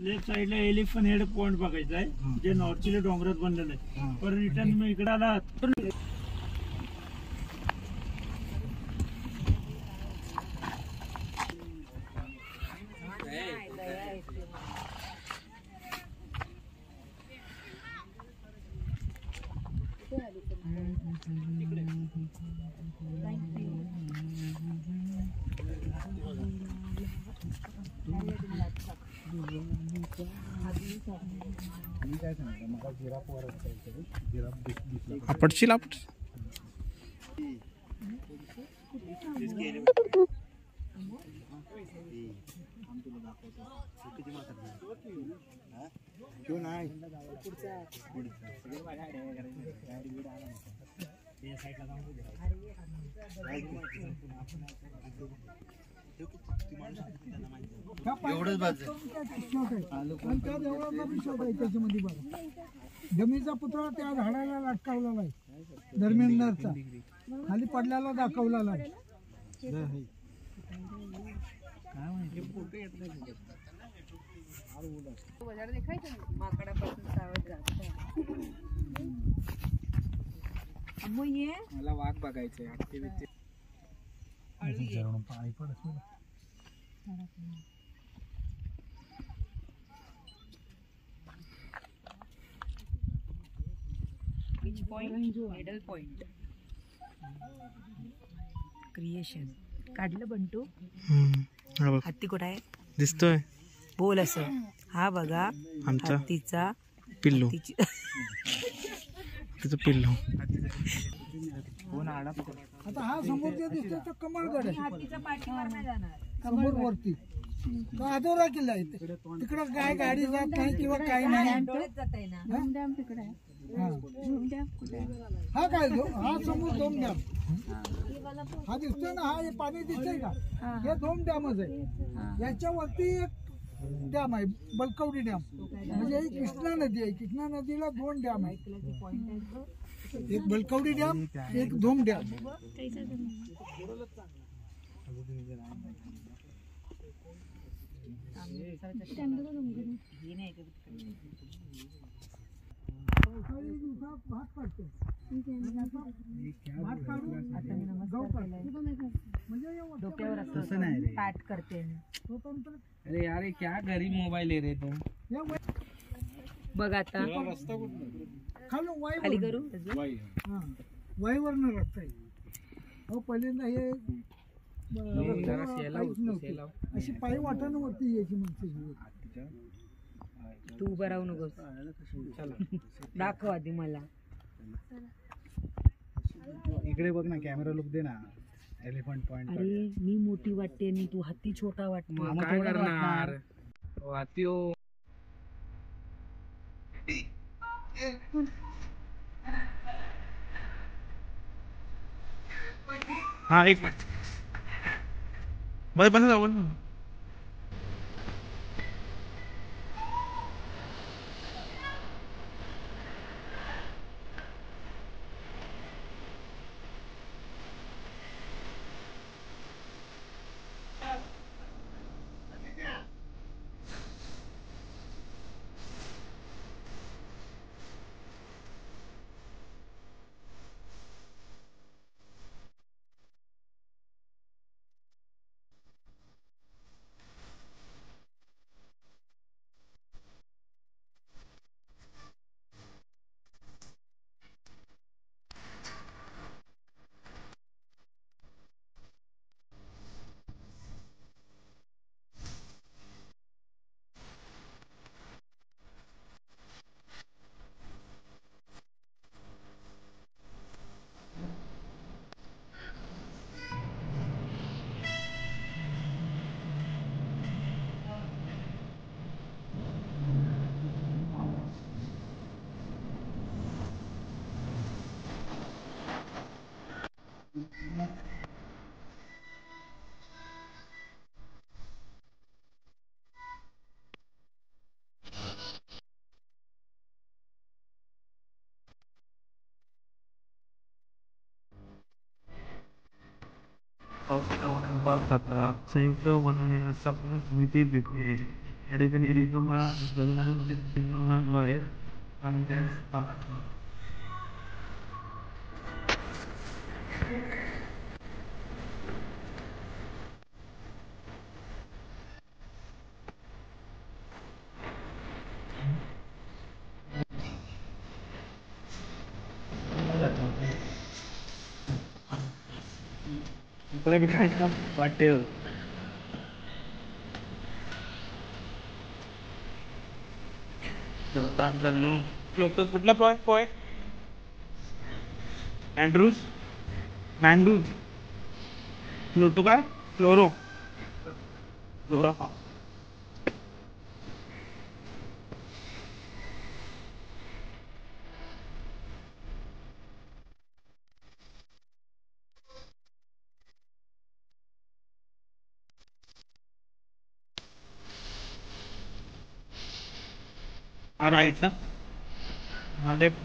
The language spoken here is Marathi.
लेफ्ट साईडला एलिफंट हेड पॉइंट बघायचं आहे जे नॉर्थच्या डोंगरात बनलेलं आहे. पण रिटर्न मी इकडे आला आपटशील आपट जमिनीचा पुतळा त्या झाडाला लटकावलेला आहे धर्मेंद्रचा खाली पडल्याला दाखवलेला आहे. मला वाघ बघायचंय. Beach point middle point creation काढलं बंटू. हत्ती कुठं आहे दिसतोय बोल असं. हा बघा आमचा हत्तीचा पिल्लू हत्तीची तिचं पिल्लू. आता हा समोर जे दिसतो तो कमळगड आहे. हत्तीचा पाठीवर नाही जाणार. समोर वरती तो आदोरा किल्ला आहे. तिकडं काय गाडी जात नाही किंवा काही नाही. जाताय ना हा काय हा समोर दोन डॅम हा दिसतोय ना. हा हे पाणी दिसतंय का हे दोन डॅमच आहे. याच्यावरती एक डॅम आहे बलकवडी डॅम म्हणजे ही कृष्णा नदी आहे. कृष्णा नदीला दोन डॅम आहे. एक बलकवडी डॅम एक धोम डॅम. भात काढतो भात काढून गहू काढतो म्हणजे डोक्यावर तसं नाही रे. पॅट करते. स्वतंत्र अरे यार क्या गरीब मोबाईल आहे रे तो. बघ आता खाली करू वाईवरनं रस्ता आहे. हो पहिल्यांदा हे अशी पायी वाटानं वरती यायची माणसं. तू उभं राहू नकोस. दाखव आधी मला. इकडे बघ ना कॅमेरा लुक दे ना. Elephant point. अरे मी मोठी वाटते आणि तू हत्ती छोटा वाटतो. काय करणार हाती हो. हा एक मिनिट बस जाऊ. संयुक्त वन समिती देते वाटेल कुठला पॉय पॉय अँड्रूज मँड्रूज फ्लोटो काय फ्लोरो फ्लोरा हा राईट ना हा लेफ्ट